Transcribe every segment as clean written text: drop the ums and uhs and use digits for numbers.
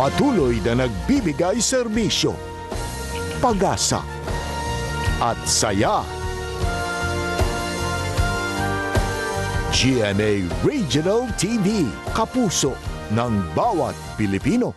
Patuloy na nagbibigay serbisyo, pag-asa at saya. GMA Regional TV, kapuso ng bawat Pilipino.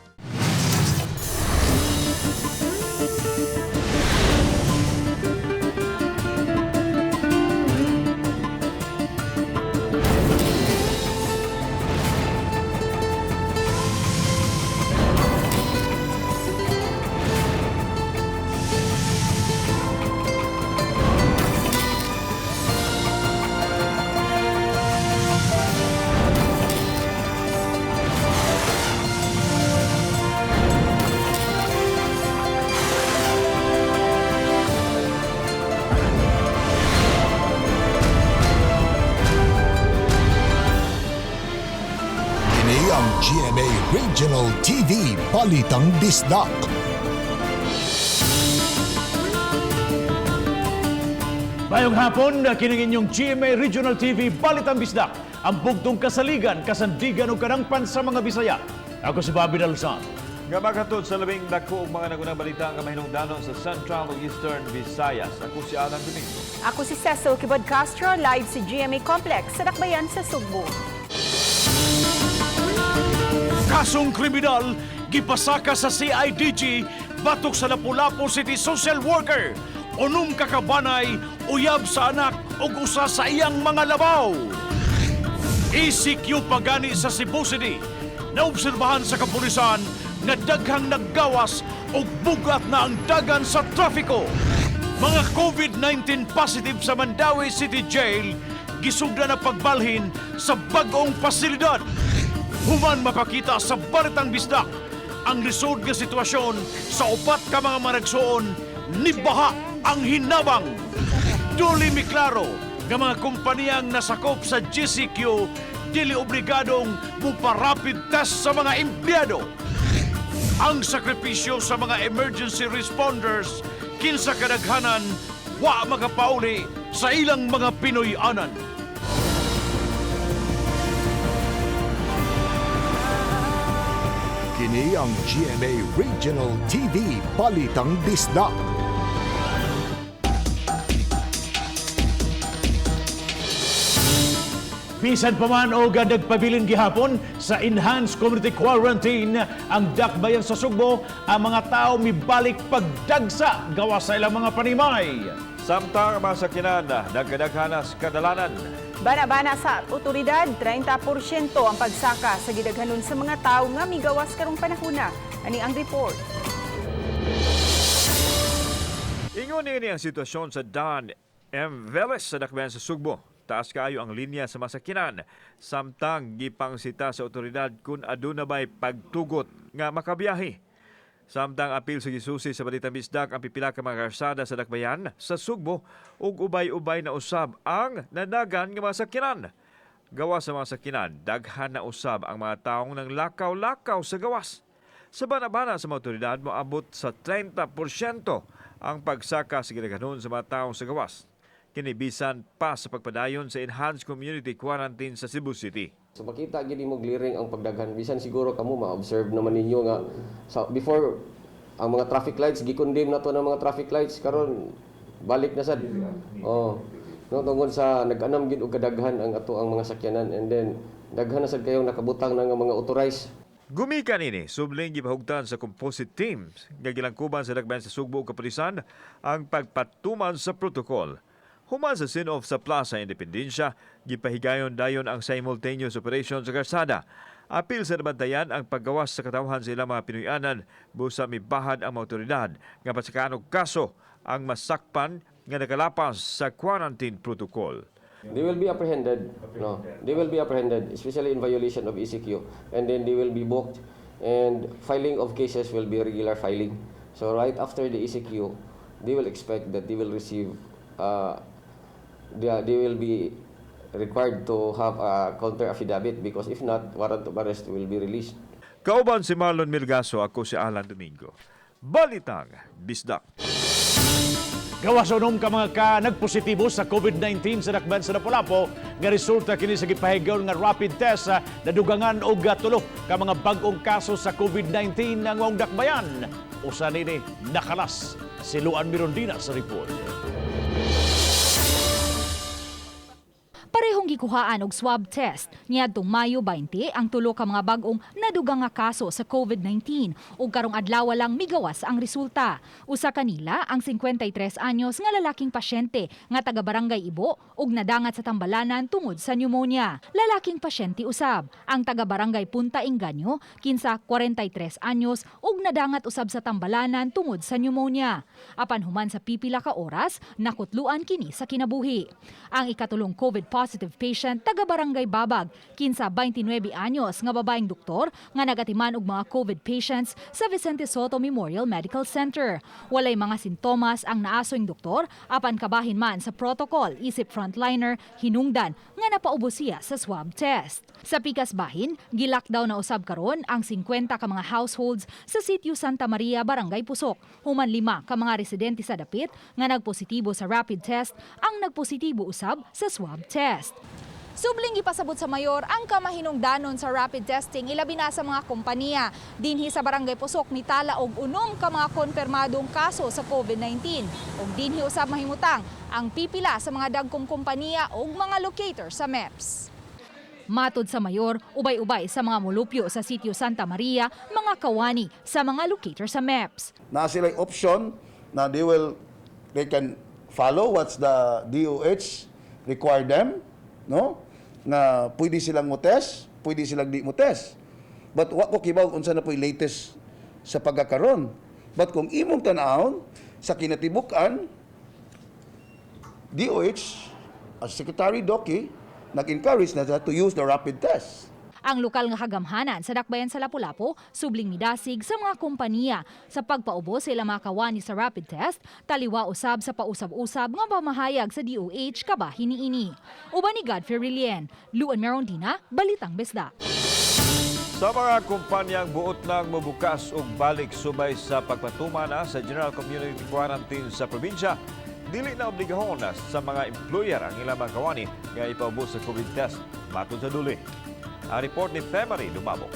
Ang GMA Regional TV, Balitang Bisdak. Mayong hapon, kining inyong GMA Regional TV, Balitang Bisdak, ang bugtong kasaligan, kasandigan o kanangpan sa mga Bisaya. Ako si Bobby Dalsan. Nga magatod sa labing dagkung mga nagunang balita nga mahinungdanon sa Central ug Eastern Visayas. Ako si Alan Domingo. Ako si Cecil Kibod Castro, live si GMA Complex sa Dakbayan sa Sugbo. Kasong kriminal, gipasaka sa CIDG, batok sa Lapu-Lapu City Social Worker. Unom kakabanay, uyab sa anak o usa sa iyang mga labaw. ECQ pagani sa Cebu City. Naobserbahan sa kapulisan nga daghang naggawas o bugat na ang dagan sa trafiko. Mga COVID-19 positive sa Mandawi City Jail, gisugda na pagbalhin sa bagong pasilidad. Human mapakita sa Balitang Bisdak ang lisod nga sitwasyon sa upat ka mga maragsoon, nibaha ang hinabang. Duli mi klaro nga mga kumpaniyang nasakop sa GCQ dili obligadong mupa-rapid test sa mga empleyado. Ang sakripisyo sa mga emergency responders kinsa kadaghanan wa magapauli sa ilang mga Pinoy-anan. Kini ang GMA Regional TV, Balitang Bisdak. Bisan pa man o nagpabilin gihapon sa enhanced community quarantine ang dakbayan sa Sugbo, ang mga tao mibalik pagdagsa gawa sa ilang mga panimay. Samtang mga sakyanan nagkadaghanas kadalanan. Bana-bana sa otoridad, 30% ang pagsaka sa gidaghanon sa mga tao nga migawas karong panahona. Ani ang report. Ingon ini ang sitwasyon sa Don M. Veles sa dakbayan sa Sugbo. Taas kaayo ang linya sa masakyanan. Samtang gipangsita sa otoridad kung aduna ba'y pagtugot nga makabiyahe. Samtang apil sa gisusi sa Balitang Bisdak ang pipila ka mga karsada sa dakbayan sa Sugbo ug ubay-ubay na usab ang nanagan nga mga sakyanan. Gawa sa mga sakyanan, daghan na usab ang mga taong nang lakaw-lakaw sa gawas. Sa bana-bana sa mga otoridad, moabot sa 30% ang pagsaka sa gidaghanon sa mga taong sa gawas. Kinibisan pa sa pagpadayon sa enhanced community quarantine sa Cebu City. So makita gini mo gliring ang pagdaghan, bisan siguro kamo ma-observe naman ninyo nga before ang mga traffic lights gikondem na to ng mga traffic lights karon balik na sad. Oh. No tungod sa nag-anam gid og kadaghan ang ato ang mga sakyanan, and then daghan na sad kayong nakabutang na nga mga authorized. Gumikan ini, subling gipahugtan sa composite teams nga gilangkuban sa dakbayan sa Sugbo ug kapulisan ang pagpatuman sa protocol. Human sa sin-off sa Plaza Independencia, gipahigayon dayon ang simultaneous operation sa karsada. Apil sa nabantayan ang paggawas sa katawhan sa ilang mga Pinoy-anan, busa mibahad ang mga otoridad nga pasakaan og kaso ang masakpan nga nakalapas sa quarantine protocol. They will be apprehended. No, they will be apprehended, especially in violation of ECQ, and then they will be booked, and filing of cases will be regular filing. So right after the ECQ, they will expect that they will receive they will be required to have a counter affidavit, because if not, warrant of arrest will be released. Kauban si Marlon Milgaso, ako si Alan Domingo. Balitang Bisdak. Gawas unom ka mga ka nagpositibo sa COVID-19 sa dakbayan sa Lapu-Lapu nga resulta kini sa gipahigayon nga rapid test na dugangan og tulo ka mga bag-ong kaso sa COVID-19 nga ngong dakbayan. Usa nini nakalas si Luan Mirondina sa report. Parehong gikuhaan og swab test niadtong Mayo 20 ang tulo ka mga bag-ong nadugang nga kaso sa COVID-19 ug karong adlawa lang migawas ang resulta. Usa kanila ang 53 anyos nga lalaking pasyente nga taga Barangay Ibo ug nadangat sa Tambalanan tungod sa pneumonia. Lalaking pasyente usab ang taga Barangay Punta Inganyo kinsa 43 anyos ug nadangat usab sa Tambalanan tungod sa pneumonia. Apan human sa pipila ka oras nakutluan kini sa kinabuhi. Ang ikatulong COVID positive patient taga Barangay Babag kinsa 29 anyos nga babaeng doktor nga nagatiman og mga COVID patients sa Vicente Soto Memorial Medical Center. Walay mga sintomas ang naasoing doktor apan kabahin man sa protocol isip frontliner hinungdan nga napaubos siya sa swab test. Sa pikas bahin, gilockdown na usab karon ang 50 ka mga households sa sitio Santa Maria, Barangay Pusok. Human 5 ka mga residente sa dapit nga nagpositibo sa rapid test ang nagpositibo usab sa swab test. Subling ipasabot sa mayor ang kamahinungdanon sa rapid testing ilabi na sa mga kompanya. Dinhi sa Barangay Pusok mitala og 6 ka mga konfirmadong kaso sa COVID-19 ug dinhi usab mahimutang ang pipila sa mga dagkong kompanya ug mga locator sa MEPS. Matod sa mayor, ubay-ubay sa mga mulupyo sa sitio Santa Maria, mga kawani sa mga locator sa MEPS. Na sila option na they can follow what's the DOH require them, no? Na pwede silang mo-test, pwede silang di mo-test. But wa ko kibaw unsa na po'y latest sa pagkakaron. But kung imong tan-awon sa kinatibukan, DOH as Secretary Doki nag-encourage na to use the rapid test. Ang lokal nga kagamhanan sa dakbayan sa Lapu-Lapu, subling midasig sa mga kompanya sa pagpaubos sa ilang mga kawani sa rapid test, taliwa usab sa pausab-usab nga pamahayag sa DOH kabahin niini. Uban ni Godfrey Rilien, Luan Mirondina, Balitang Bisdak. Sa mga kumpanyang buot nang mabukas og balik subay sa pagpatumana sa General Community Quarantine sa probinsya, dili na obligahon sa mga employer ang ilang mga kawani nga ipaubos sa COVID test matod sa duli. Ang report ni February lumabok.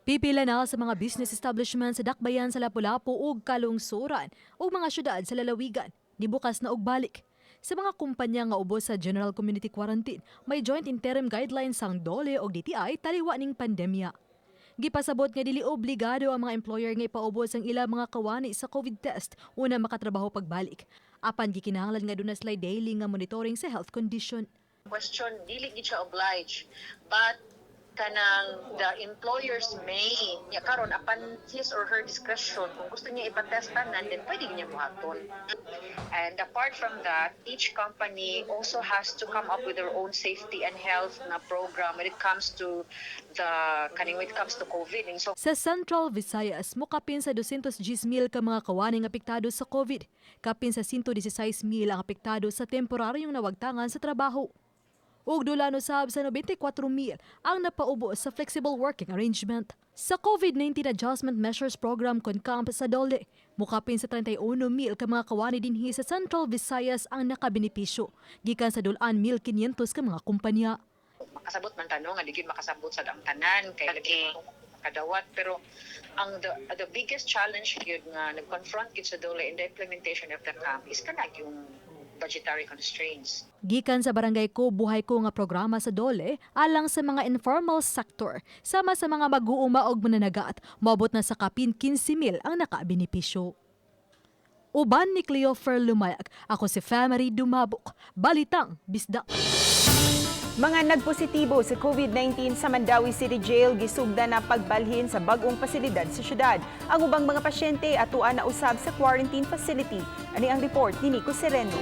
Pipila na sa mga business establishment sa dakbayan sa Lapu-Lapu ug kalungsuran ug mga syudad sa lalawigan nibukas na og balik. Sa mga kumpanya nga ubos sa General Community Quarantine, may joint interim guidelines sang DOLE ug DTI taliwa ning pandemya. Gipasabot nga dili obligado ang mga employer nga ipaubos ang ilang mga kawani sa COVID test una makatrabaho pagbalik. Apan gikinahanglan nga doon na sila daily nga monitoring sa health condition. Question, dili gid siya obliged, but kanang the employers may niya karon apan his or her discretion kung gusto niya ipatestan nan then pwede niya buhaton. And apart from that, each company also has to come up with their own safety and health na program when it comes to COVID. And so sa Central Visayas, mukapin sa 210,000 ka mga kawani nga apektado sa COVID. Kapin sa 116,000 ang apektado sa temporaryong nawagtangan sa trabaho. Ug dula usab sa 94,000 ang napaubo sa flexible working arrangement. Sa COVID-19 Adjustment Measures Program CONCAMP sa DOLE, mukapin sa 31,000 ka mga kawani dinhi sa Central Visayas ang nakabenepisyo, gikan sa 2,500 ka mga kumpanya. makasabot man tanong nga digid makasabot sa ang tanan kay kadawat, pero ang the biggest challenge gyud nga nag-confront gid sa DOLE in the implementation of the camp is kanang yung budgetary constraints. Gikan sa barangay ko, buhay ko nga programa sa DOLE alang sa mga informal sector, sama sa mga mag-uuma og mananagat, moabot na sa kapin 15,000 ang nakabenepisyo. Uban ni Cleofer Lumayag, ako si February Dumabok, Balitang Bisdak. Mga nagpositibo sa COVID-19 sa Mandawi City Jail gisugda na pagbalhin sa bag-ong pasilidad sa syudad. Ang ubang mga pasyente atuan na usab sa quarantine facility. Ani ang report ni Nico Sereno.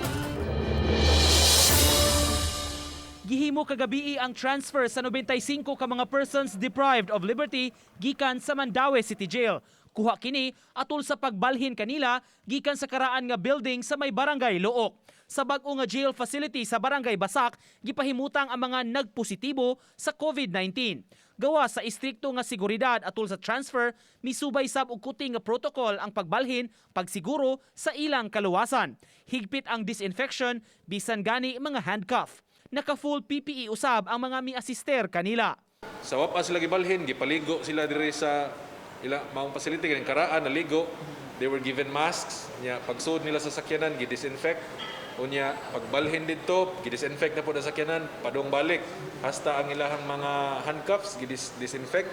Gihimo kagabi ang transfer sa 95 ka mga persons deprived of liberty gikan sa Mandawi City Jail. Kuha kini atol sa pagbalhin kanila gikan sa karaan nga building sa may barangay Look. sa bag-o nga jail facility sa Barangay Basak gipahimutang ang mga nagpositibo sa COVID-19. Gawa sa istrikto nga seguridad atol sa transfer, misubay sab og kuting nga protocol ang pagbalhin pagsiguro sa ilang kaluwasan. Higpit ang disinfection bisan gani mga handcuff. Naka-full PPE usab ang mga mi-assister kanila. Sa wapas sila gibalhin, gipaligo sila diri sa ila maong facility kaning karaan naligo. They were given masks. Nya pagsud nila sa sakyanan gi-disinfect. Unya pagbalhin didto, gi-disinfect na po sa sakyanan, padung balik. Hasta ang ilahang mga handcuffs gi-disinfect.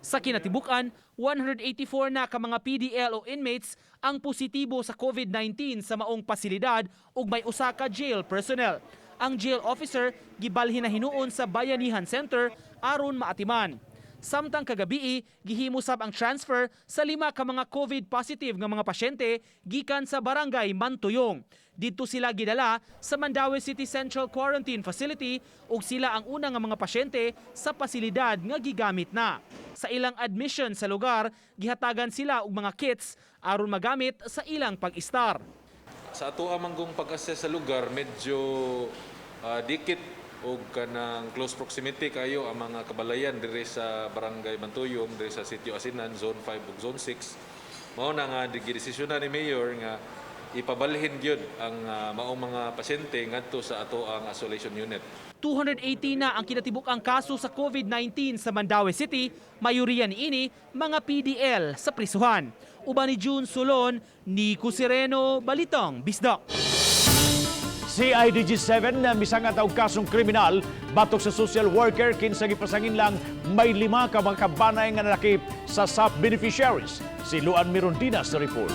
Sa kinatibukan, 184 na ka mga PDL o inmates ang positibo sa COVID-19 sa maong pasilidad ug may usa ka jail personnel. Ang jail officer gibalhin na hinuon sa Bayanihan Center aron maatiman. Samtang kagabi, gihimo sab ang transfer sa 5 ka mga COVID positive nga mga pasyente gikan sa Barangay Mantuyong. Dito sila gidala sa Mandaue City Central Quarantine Facility ug sila ang una nga mga pasyente sa pasilidad nga gigamit na. Sa ilang admission sa lugar, gihatagan sila og mga kits aron magamit sa ilang pag-istar. Sa ato amanggong pag-assess sa lugar, medyo dikit o kanang close proximity kayo ang mga kabalayan diri sa Barangay Mantuyong, diri sa Sitio Asinan, Zone 5 ug Zone 6. Mao na nga gidesisyonan ni Mayor nga ipabalhin gyud ang maong mga pasyente ngadto sa ato ang isolation unit. 280 na ang kinatibuk-ang kaso sa COVID-19 sa Mandaue City, mayoriya niini mga PDL sa prisuhan. Uban ni June Solon, Nico Sireno, Balitang Bisdak. CIDG-7 na misangat og kasong kriminal batok sa social worker kinsa gipasangin lang may 5 ka mga kabanay nga nalakip sa SAP beneficiaries. Si Luan Mirondina sa report.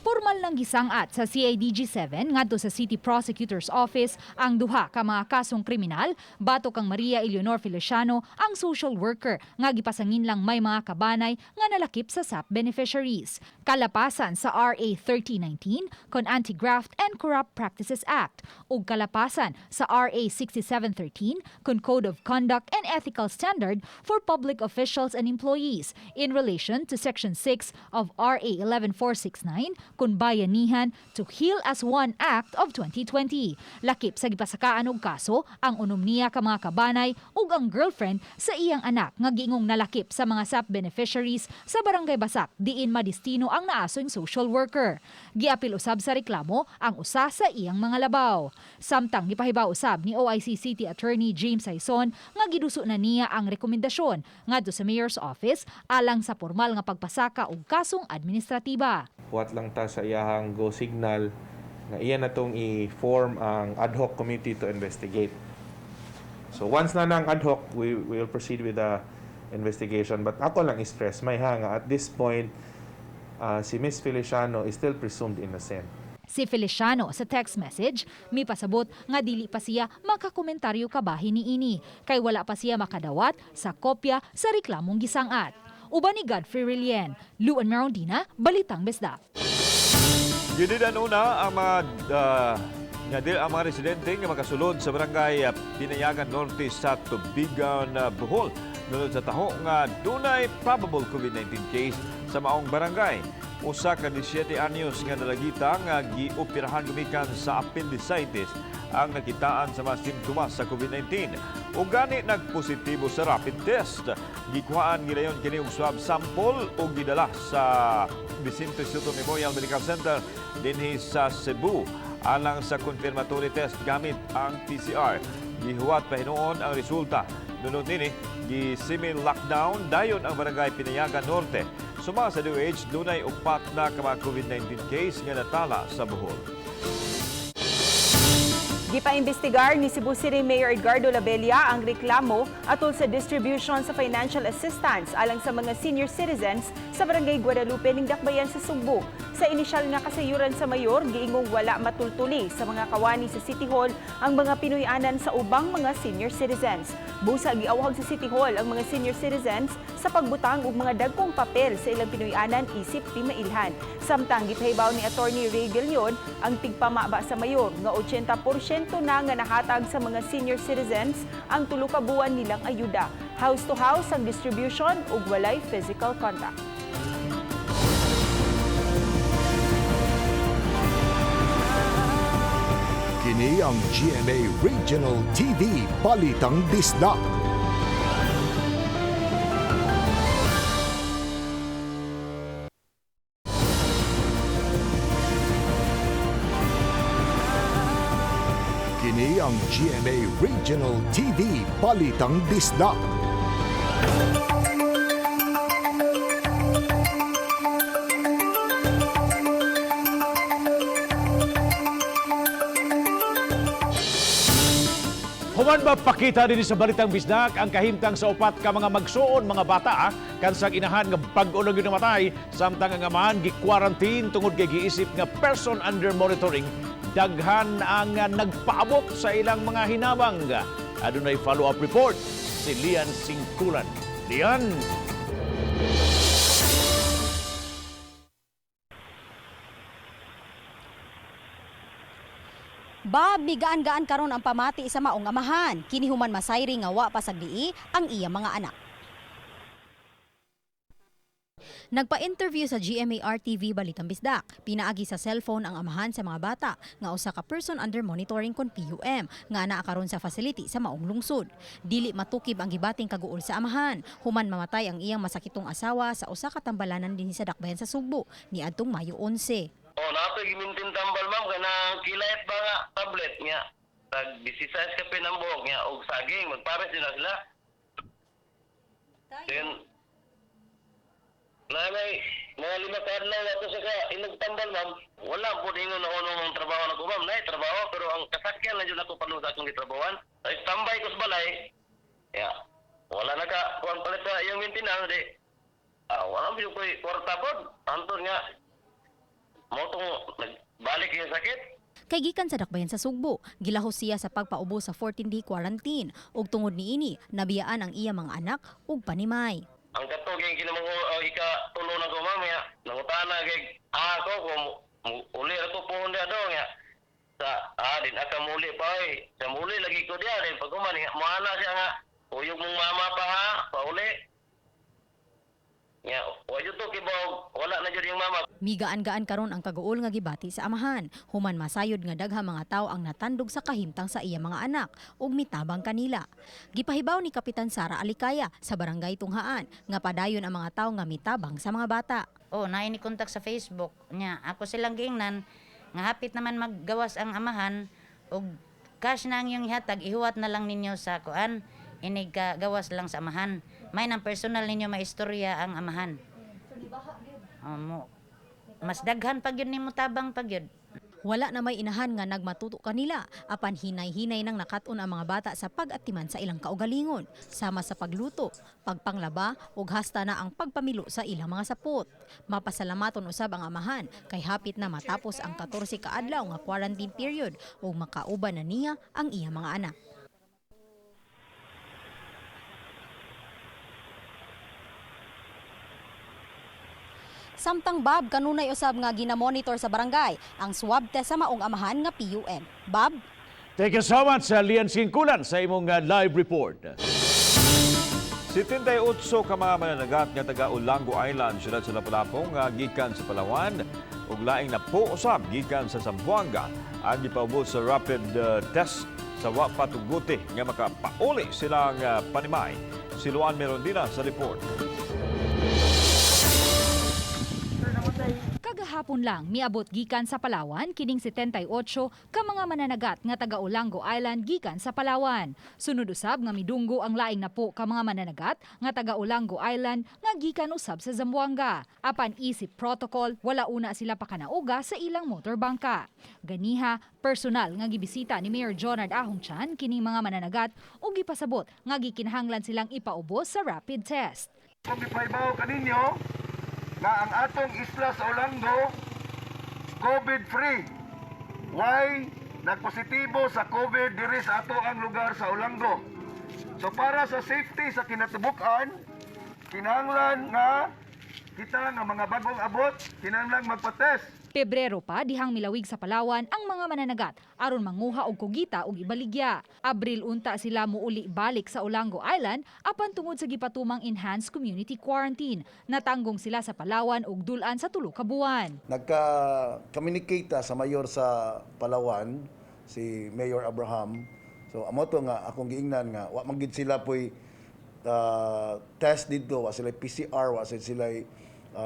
Formal nang gisangat sa CIDG-7 ngadto sa City Prosecutor's Office ang duha ka mga kasong kriminal batok kang Maria Eleonor Feliciano ang social worker nga gipasangin lang may mga kabanay nga nalakip sa SAP beneficiaries. Kalapasan sa RA 3019 kon Anti-Graft and Corrupt Practices Act ug kalapasan sa RA 6713 kon Code of Conduct and Ethical Standard for Public Officials and Employees in relation to Section 6 of RA 11469 kun Bayanihan to Heal as One Act of 2020. Lakip sa gipasakaan og kaso ang unom niya ka mga kabanay ug ang girlfriend sa iyang anak nga giingong nalakip sa mga SAP beneficiaries sa Barangay Basak diin madistino ang naasoing social worker. Giapil usab sa reklamo ang usa sa iyang mga labaw. Samtang gipahibaw usab ni OIC City Attorney James Saison nga giduso na niya ang rekomendasyon ngadto sa Mayor's Office alang sa formal nga pagpasaka og kasong administratiba. What lang ta sa iyahang go signal nga iya na tong i-form ang ad hoc committee to investigate. So once na nang ad hoc, we will proceed with the investigation. But ako lang i-stress, may hanga at this point, si Ms. Feliciano is still presumed innocent. Si Feliciano sa text message, may pasabot nga dili pa siya makakomentaryo kabahin niini kay wala pa siya makadawat sa kopya sa reklamong gisangat. Uban ni Godfrey Rilien, Luan Mirondina, Balitang Bisdak. Ginidan una ang mga residente nga makasulod sa barangay Pinayagan Norte sa Tubigan, Bohol. Nunod sa taho nga dunay probable COVID-19 case sa maong barangay. Usa ka 17 anyos nga dalagita nga gioperahan gumikan sa appendicitis ang nakitaan sa mga simptomas sa COVID-19. O gani nagpositibo sa rapid test. Gikuhaan gidayon kini og swab sample o gidala sa Vicente Soto Memorial Medical Center dinhi sa Cebu alang sa confirmatory test gamit ang PCR. Gihuwat pa hinuon ang resulta. Nunod nini, gi-semi lockdown dayon ang barangay Pinayagan Norte. Suma sa DOH, dunay 4 na ka mga COVID-19 case nga natala sa Bohol. Gipaimbestigar ni Cebu City Mayor Edgardo Labella ang reklamo atol sa distribution sa financial assistance alang sa mga senior citizens sa Barangay Guadalupe ning Dakbayan sa Sugbo. Sa inisyal nga kasayuran sa mayor, giingong wala matultuli sa mga kawani sa City Hall ang mga Pinoyanan sa ubang mga senior citizens. Busa giawhag sa City Hall ang mga senior citizens sa pagbutang og mga dagkong papel sa ilang Pinoyanan isip di mailhan. Samtang gipahibaw ni Attorney Ray Galion ang tigpamaba sa mayor nga 80% na nga nahatag sa mga senior citizens ang 3 ka buwan nilang ayuda. House to house ang distribution ug walay physical contact. Kini ang GMA Regional TV Balitang Bisdak. Kini ang GMA Regional TV Balitang Bisdak. Human ba pakita din sa Balitang Bisdak ang kahimtang sa upat ka mga magsuon mga bata kansang inahan nga pag-ulong yun namatay samtang ang amahan gi-quarantine tungod kay giisip nga person under monitoring. Daghan ang nagpaabot sa ilang mga hinabang. Adunay follow-up report si Lian Singkulan. Lian! Bob, migaan-gaan karon ang pamati sa maong amahan. Kini human masayri nga wa pasagdii ang iya mga anak. Nagpa-interview sa GMA-RTV Balitang Bisdak. Pinaagi sa cellphone ang amahan sa mga bata nga usa ka person under monitoring kon PUM nga naa karon sa facility sa maong lungsod. Dili matukib ang gibating kaguol sa amahan. Human mamatay ang iyang masakitong asawa sa usa ka tambalanan dinhi sa dakbayan sa Sugbo niadtong Mayo 11. Nato gimintin tambal ma'am kana kilayat ba nga tablet niya. Tag 16 ka pinambuok niya og saging magpares din na sila. Then nanay mga 5 ka adlaw ato sa inagtambal ma'am. Wala po dingon na unong trabaho na ko ma'am. Nay trabaho pero ang kasakyan na jud ako panusa akong gitrabawan. Ay tambay ko sa balay. Ya. Wala na ka kuan palit sa iyang maintenance di. Wala mo ko kwarta pod. Anton nga motong nagbalik yung sakit. Kay gikan sa dakbayan sa Sugbo, gilahos siya sa pagpaubo sa 14-day quarantine ug tungod niini nabiyaan ang iya mga anak ug panimay. Ang katog yung kinamang ika-tulo na ko mamaya, nangutana kay ako kung uli ako po hindi daw nga. Sa din aka muli pa sa muli lagi ko diya din pag kumani moana siya nga uyog mong mama pa ha, pauli. Ya, wajud to kibaw, wala na jud yung mama. Migaan-gaan karon ang kaguol nga gibati sa amahan. Human masayod nga dagha mga tawo ang natandog sa kahimtang sa iya mga anak ug mitabang kanila. Gipahibaw ni Kapitan Sara Alikaya sa barangay Tunghaan nga padayon ang mga tawo nga mitabang sa mga bata. Naay ni kontak sa Facebook nya. Ako silang giingnan nga hapit naman maggawas ang amahan ug cash na ang iyong ihatag ihuwat na lang ninyo sa kuan. Inig gawas lang sa amahan. May nang personal ninyo maistorya ang amahan. Mas daghan pag yun ni mo tabang pag yun. Wala na may inahan nga nagmatuto kanila apan hinay-hinay nang nakatun ang mga bata sa pag-atiman sa ilang kaugalingon sama sa pagluto, pagpanglaba ug hasta na ang pagpamilo sa ilang mga sapot. Mapasalamaton usab ang amahan kay hapit na matapos ang 14 ka adlaw nga quarantine period ug makauban na niya ang iya mga anak. Samtang Bob, kanunay usab nga ginamonitor sa barangay ang swab test sa maong amahan nga PUM. Bob? Thank you so much, Lian Singkulan, sa imong live report. 78 ka mga mananagat nga taga Olango Island siyudad sa Lapu-Lapu nga gikan sa Palawan ug laing na po usab gikan sa Zamboanga ang gipaubos sa rapid test sa wa patuguti nga makapauli silang panimay. Siluan meron din sa report. Kagahapon lang miabot gikan sa Palawan kining 78 ka mga mananagat nga taga Olango Island gikan sa Palawan. Sunod usab nga midunggo ang laing napo ka mga mananagat nga taga Olango Island nga gikan usab sa Zamboanga. Apan isip protocol, wala una sila pakanauga sa ilang motorbangka. Ganiha, personal nga gibisita ni Mayor Jonard Ahongchan kining mga mananagat ug gipasabot nga gikinahanglan silang ipaubos sa rapid test. Kung ipaibaw kaninyo nga ang atong isla sa Olango COVID-free. Why? Nagpositibo sa COVID diri sa ato ang lugar sa Olango. So para sa safety sa kinatubukan, kinahanglan nga kita nga mga bagong abot, kinahanglan magpa-test. Pebrero pa dihang milawig sa Palawan ang mga mananagat aron manguha og kugita ug ibaligya. Abril unta sila muuli balik sa Olango Island apan tungod sa gipatumang enhanced community quarantine. Natanggong sila sa Palawan ug dulan sa 3 ka buwan. Nagka-communicate sa mayor sa Palawan si Mayor Abraham. So amo to nga akong giingnan nga wa man gid sila poy test dito, wa sila PCR, wa sila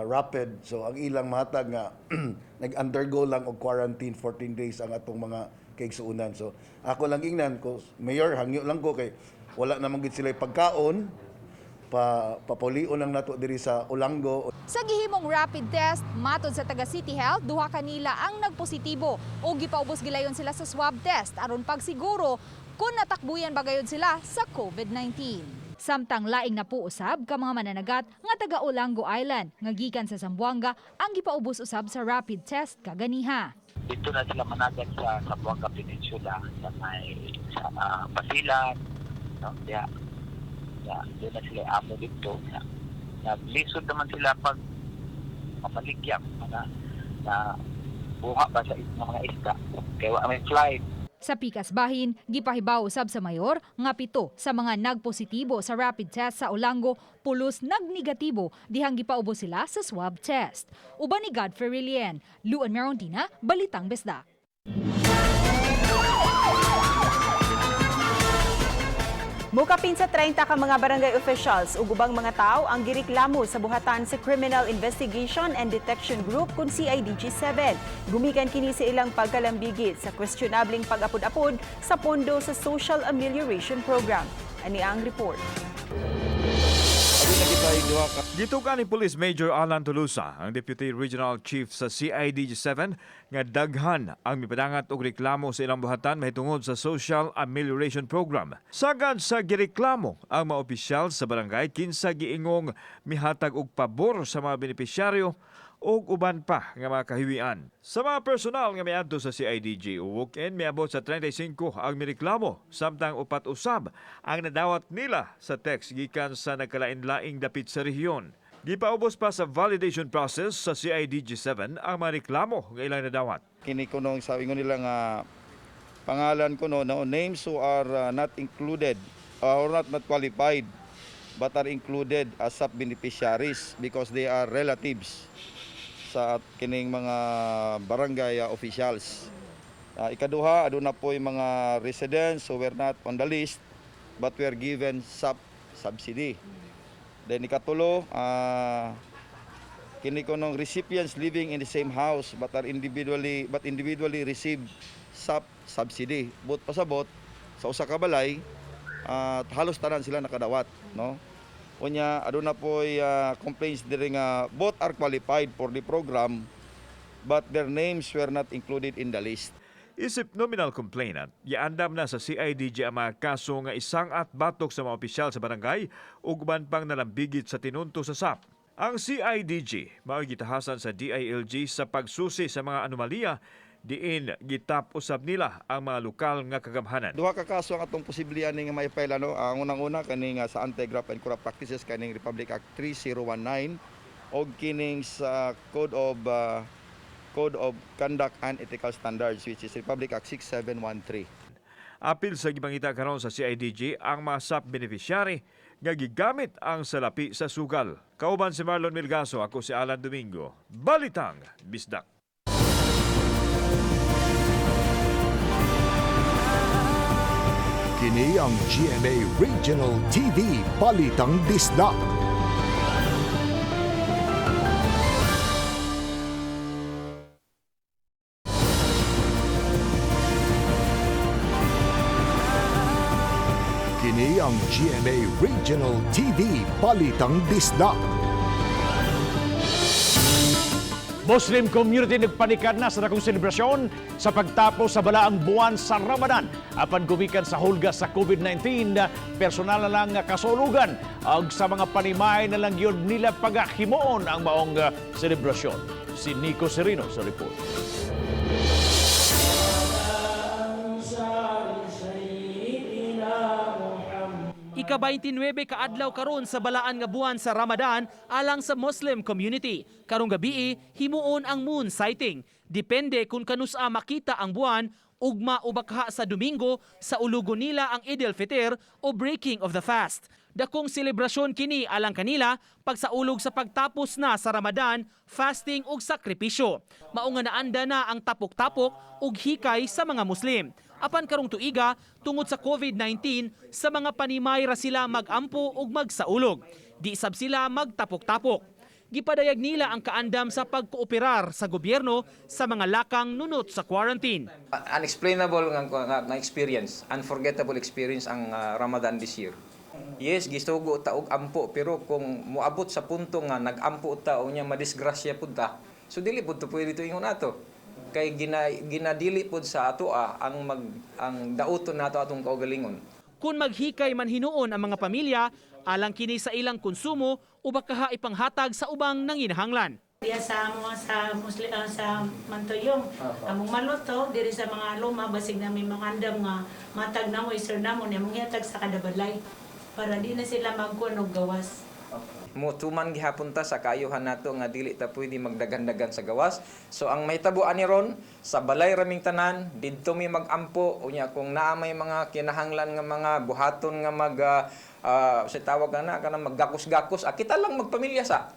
rapid. So ang ilang matag nga nag-undergo lang og quarantine 14 days ang atong mga kaigsuunan. So ako lang ingnan ko, Mayor, hangyo lang ko kay wala namang gid sila pagkaon, papulion lang nato diri sa Ulango. Sa gihimong rapid test, matod sa taga City Health, duha kanila ang nagpositibo o gipaubos gilayon sila sa swab test aron pagsiguro kung natakbuyan ba gayud sila sa COVID-19. Samtang laing na po usab ka mga mananagat nga taga Ulango Island nga gikan sa Zamboanga ang gipaubos usab sa rapid test kaganiha. Dito na sila managat sa Zamboanga Peninsula sa may Basilan, no? Doon na sila amo dito. Naglisod naman sila pag mamaligyan na buha ba sa mga isda. Kaya may flight. Sa Pikas Bahin, gipahibaw usab sa mayor nga 7 sa mga nagpositibo sa rapid test sa Ulango pulos nagnegatibo dihang gipaubos sila sa swab test. Uban ni Godfrey Rilien, Luan Merondina, Balitang Bisdak. Mukapin sa 30 ka mga barangay officials ug ubang mga tao ang gireklamo sa buhatan sa Criminal Investigation and Detection Group kun CIDG7. Gumikan kini sa ilang pagkalambigit sa questionabling pag-apod-apod sa pondo sa Social Amelioration Program. Ani ang report. Gitukan ni Police Major Alan Tolosa, ang Deputy Regional Chief sa CIDG7, nga daghan ang mipadangat og reklamo sa ilang buhatan mahitungod sa Social Amelioration Program. Sagad sa gireklamo ang mga opisyal sa barangay kinsa giingong mihatag og pabor sa mga benepisyaryo ug uban pa nga mga kahiwian. Sa mga personal nga miadto sa CIDG walk-in miabot sa 35 ang mireklamo, samtang upat usab ang nadawat nila sa text gikan sa nagkalain-laing dapit sa rehiyon. Gipaubos pa sa validation process sa CIDG7 ang mga reklamo nga ilang nadawat. Kini ko nung sabi ko nila nga pangalan ko no, names who are not included or not qualified but are included as sub-beneficiaries because they are relatives sa kining mga barangay officials. Ikaduha, aduna po yung mga residents who were not on the list but were given subsidy. Then ikatulo, kini ko ng recipients living in the same house but individually received subsidy. Bot pasabot sa usa ka balay, halos tanan sila nakadawat, no? Unya aduna po complaints diri nga both are qualified for the program but their names were not included in the list. Isip nominal complainant, giandam na sa CIDG ang mga kaso nga isang at batok sa mga opisyal sa barangay ug uban pang nalambigit sa tinunto sa SAP. Ang CIDG mao gitahasan sa DILG sa pagsusi sa mga anomalya diin gitap usab nila ang mga lokal nga kagamhanan. Duha ka kaso ang atong posibilidad nga may file ang unang-una kaning sa Anti-Graft and Corrupt Practices kaning Republic Act 3019 og kining sa Code of Conduct and Ethical Standards which is Republic Act 6713. Apil sa gibangita karon sa CIDG ang mga SAP beneficiary nga gigamit ang salapi sa sugal. Kauban si Marlon Milgaso, ako si Alan Domingo. Balitang Bisdak. Kini ang GMA Regional TV Balitang Bisdak. Kini ang GMA Regional TV Balitang Bisdak. Muslim community nagpanikad na sa dakong selebrasyon sa pagtapos sa balaang buwan sa Ramadan. Apan gumikan sa hulga sa COVID-19, personal na lang kasulugan ag sa mga panimay na lang yun nila pagahimoon ang maong selebrasyon. Si Nico Serino sa report. Ika-29 kaadlaw karon sa balaan nga buwan sa Ramadan alang sa Muslim community. Karong gabi himuon ang moon sighting. Depende kung kanusa makita ang buwan, ugma o bakha sa Domingo sa ulugo nila ang Eid al-Fitr o breaking of the fast. Dakong selebrasyon kini alang kanila pagsaulog sa pagtapos na sa Ramadan, fasting ug sakripisyo. Mao nga naanda na ang tapok-tapok ug hikay sa mga Muslim. apan karong tuiga tungod sa COVID-19 sa mga panimay ra sila magampo ug magsaulog. Di sab sila magtapok-tapok. Gipadayag nila ang kaandam sa pagkooperar sa gobyerno sa mga lakang nunot sa quarantine. Unexplainable nga experience, unforgettable experience ang Ramadan this year. Yes, gisugo ta og ampo pero kung moabot sa punto nga nag-ampo ta o nya madisgrasya pud ta, so dili pud to pwede to ingon nato. Kay ginadili pud sa atoa ang dauton nato atong kaugalingon. Kung maghikay man hinuon ang mga pamilya, alang kini sa ilang konsumo o baka ipanghatag sa ubang nanginahanglan. Diya sa mga sa Mantuyong, among maluto diri sa mga luma basig na may mga andam nga matag na mo sir namon among hihatag sa kada balay para di na sila magkunog gawas. Mutuman gihapon ta sa kayuhan nato nga dili ta pwede magdagan-dagan sa gawas. So ang mahitabuan ni ron sa balay raming tanan didto mi magampo unya kung naa may mga kinahanglan nga mga buhaton nga sa tawag na maggakos-gakos kita lang magpamilya sa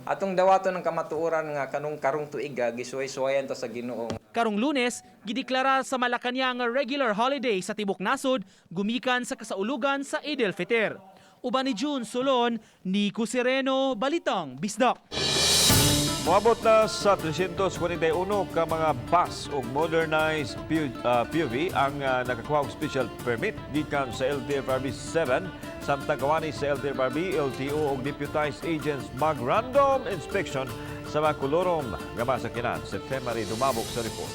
atong dawaton ng kamatuoran nga kanong karong tuiga gisuway-suwayan ta sa Ginoo. Karong Lunes gideklara sa Malacañang nga regular holiday sa tibok nasod gumikan sa kasaulugan sa Eid al-Fitr. Uban ni June Solon, Nico Sereno, Balitang Bisdak. Moabot na sa 341 ka mga bus o modernized PUV ang nakakuha og special permit gikan sa LTFRB 7 samtang kawani sa LTFRB, LTO ug deputized agents mag-random inspection sa mga kolorom nga masakinan. September dumabok sa report.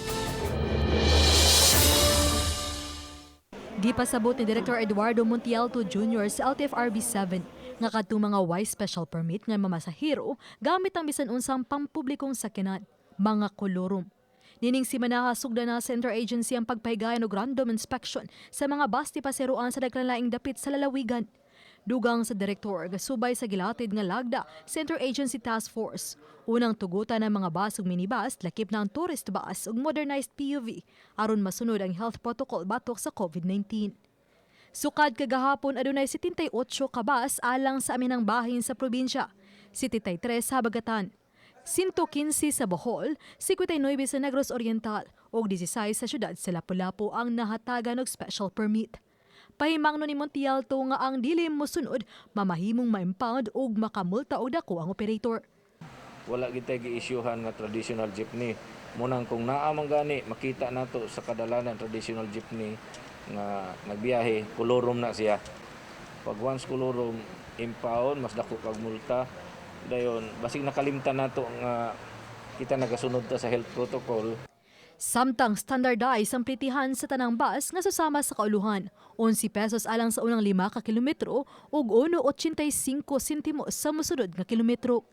Gipasabot ni Director Eduardo Montialto Jr. sa LTFRB 7 nga kadtong mga Y special permit nga mamasahero gamit ang bisan unsang pampublikong sakyanan, mga kolorom. Nining si Manaha sugda na Center Agency ang pagpahigayon og random inspection sa mga bus ti paseroan sa dagkang laing dapit sa lalawigan. Dugang sa direktor gasubay sa gilatid nga lagda Center Agency Task Force. Unang tugutan ng mga bus ug minibus lakip na ang tourist bus ug modernized PUV aron masunod ang health protocol batok sa COVID-19. Sukad kagahapon adunay 78 ka bus alang sa aminang bahin sa probinsya, 73 sa Habagatan, 115 sa Bohol, 59 sa Negros Oriental ug 16 sa syudad sa Lapu-Lapu ang nahatagan og special permit. Pahimangno ni Montialto nga ang dili mosunod mamahimong ma-impound ug makamulta og dako ang operator. Wala kita gi-isyuhan nga traditional jeepney. Munang kung naa man gani makita nato sa kadalanan traditional jeepney nga nagbiyahe, kolorom na siya. Pag once kolorom, impound, mas dako kag multa. Dayon, basig nakalimtan nato nga kita nagasunod ta sa health protocol. Samtang standardize ang plitihan sa tanang bus nga susama sa kauluhan, 11 pesos alang sa unang 5 ka kilometro ug 1.85 sentimo sa mosunod nga kilometro.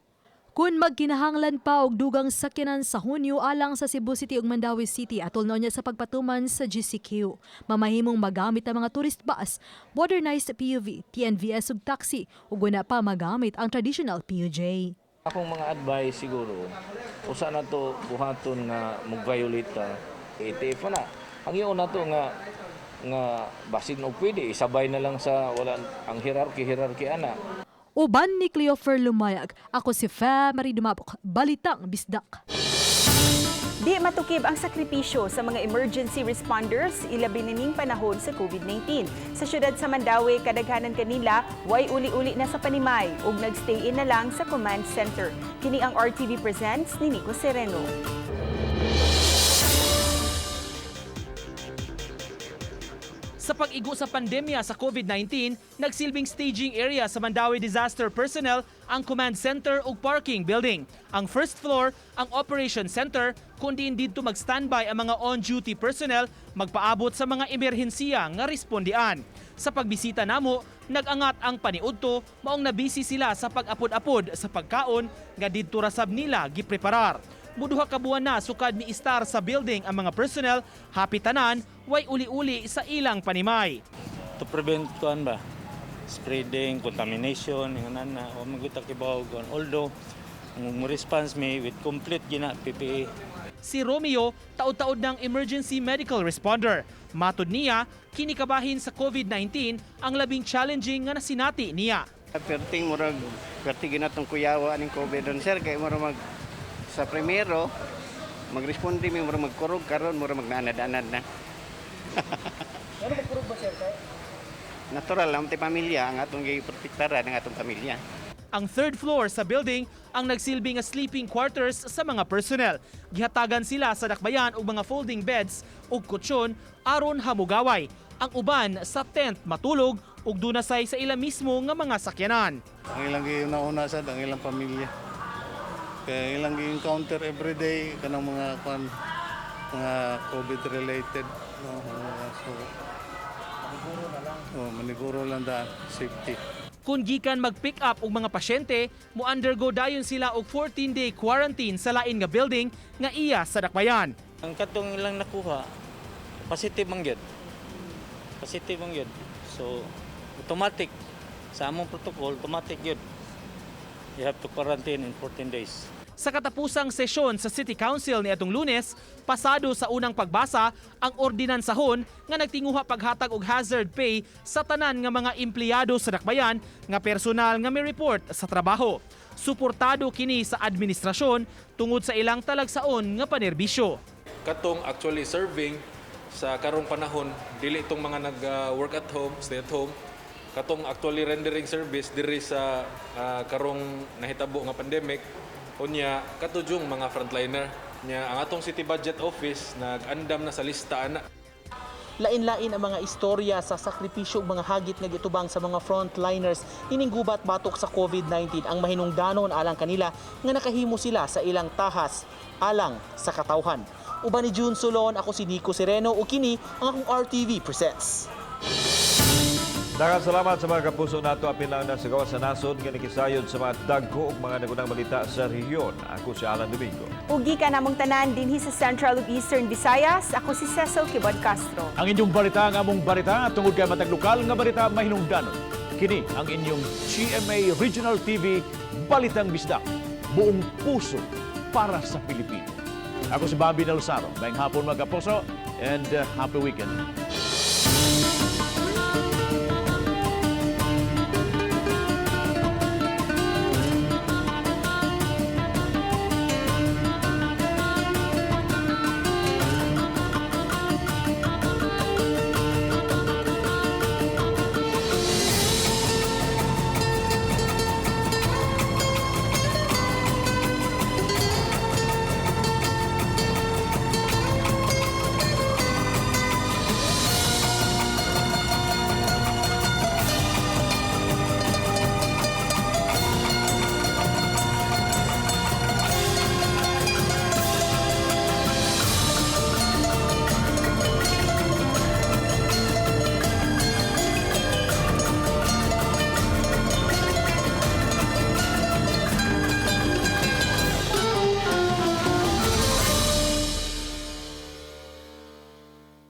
Kung magkinahanglan pa og dugang sakyanan sa Hunyo alang sa Cebu City ug Mandawi City atol na niya sa pagpatuman sa GCQ, mamahimong magamit ang mga tourist bus, modernized PUV, TNVS ug taxi ug wala pa magamit ang traditional PUJ. Akong mga advice siguro, usa na to buhaton nga mag-violate ETF na. Ang iyon na to nga basin og pwede isabay na lang sa wala ang hierarchy ana. Uban ni Cleofer Lumayag, ako si Fe Marie Dumabok, Balitang Bisdak. Di matukib ang sakripisyo sa mga emergency responders ilabi nining panahon sa COVID-19. Sa syudad sa Mandawi, kadaghanan kanila way uli-uli na sa panimay ug nagstay in na lang sa command center. Kini ang RTV Presents ni Nico Sereno. Sa pag-igo sa pandemya sa COVID-19, nagsilbing staging area sa Mandawi Disaster Personnel ang command center ug parking building. Ang first floor, ang operation center, kundi dito mag-standby ang mga on-duty personnel magpaabot sa mga emerhensiya nga respondian. Sa pagbisita namo, nag-angat ang paniudto maong nabisi sila sa pag-apod-apod sa pagkaon nga didto rasab nila gipreparar. Muduha ka buwan na sukad mi istar sa building ang mga personnel, hapitanan, way uli-uli sa ilang panimay. To prevent kuan ba? Spreading, contamination, ingana na, o magutakibaw kuan. Although, mo response me with complete gina PPE. Si Romeo, taod-taod ng emergency medical responder. Matod niya, kinikabahin sa COVID-19 ang labing challenging nga nasinati niya. Perting murag, perting ginatong kuyawa aning COVID on sir, kaya murag sa primero, mag-responde mi murag magkurog karon murag magnanad-anad na. Ano magkurog ba, sir? Natural lang ti pamilya ang atong giprotektaran ng atong pamilya. Ang third floor sa building ang nagsilbing nga sleeping quarters sa mga personnel. Gihatagan sila sa dakbayan og mga folding beds ug kutsyon aron hamugaway. Ang uban sa tent matulog ug dunasay sa ila mismo nga mga sakyanan. Ang ilang giuna-una sad ang ilang pamilya. Kaya ilang gi-encounter everyday kanang mga COVID related, no? So maniguro lang da safety. Kung gikan mag-pick up og mga pasyente, mo-undergo dayon sila og 14-day quarantine sa lain nga building nga iya sa dakbayan. Ang katong ilang nakuha, positive man gyud. Positive man gyud. So automatic sa among protocol, automatic gyud. You have to quarantine in 14 days. Sa katapusang sesyon sa City Council niadtong Lunes, pasado sa unang pagbasa ang ordinansahon nga nagtinguha paghatag og hazard pay sa tanan nga mga empleyado sa dakbayan nga personal nga may report sa trabaho. Suportado kini sa administrasyon tungod sa ilang talagsaon nga panerbisyo. Katong actually serving sa karong panahon, dili itong mga nag-work at home, stay at home, katong actually rendering service diri sa karong nahitabo nga pandemic. Unya katujong mga frontliner nya ang atong city budget office nag-andam na sa lista ana. Lain-lain ang mga istorya sa sakripisyo ug mga hagit nga gitubang sa mga frontliners ining gubat batok sa COVID-19 ang mahinungdanon alang kanila nga nakahimo sila sa ilang tahas alang sa katawhan. Uban ni June Solon, ako si Nico Sereno ug kini ang akong RTV Presents. Daghang salamat sa mga kapuso nato apil lang na sa gawas sa nasod nga nakisayod sa mga dagko ug mga nagunang balita sa rehiyon. Ako si Alan Domingo. Ugi ka namong tanan dinhi sa Central ug Eastern Visayas. Ako si Cecil Kibon Castro. Ang inyong balita ang among balita tungod kay matag lokal nga balita mahinungdanon. Kini ang inyong GMA Regional TV Balitang Bisdak. Buong puso para sa Pilipinas. Ako si Bobby Nalsaro. Maayong hapon mga kapuso and happy weekend.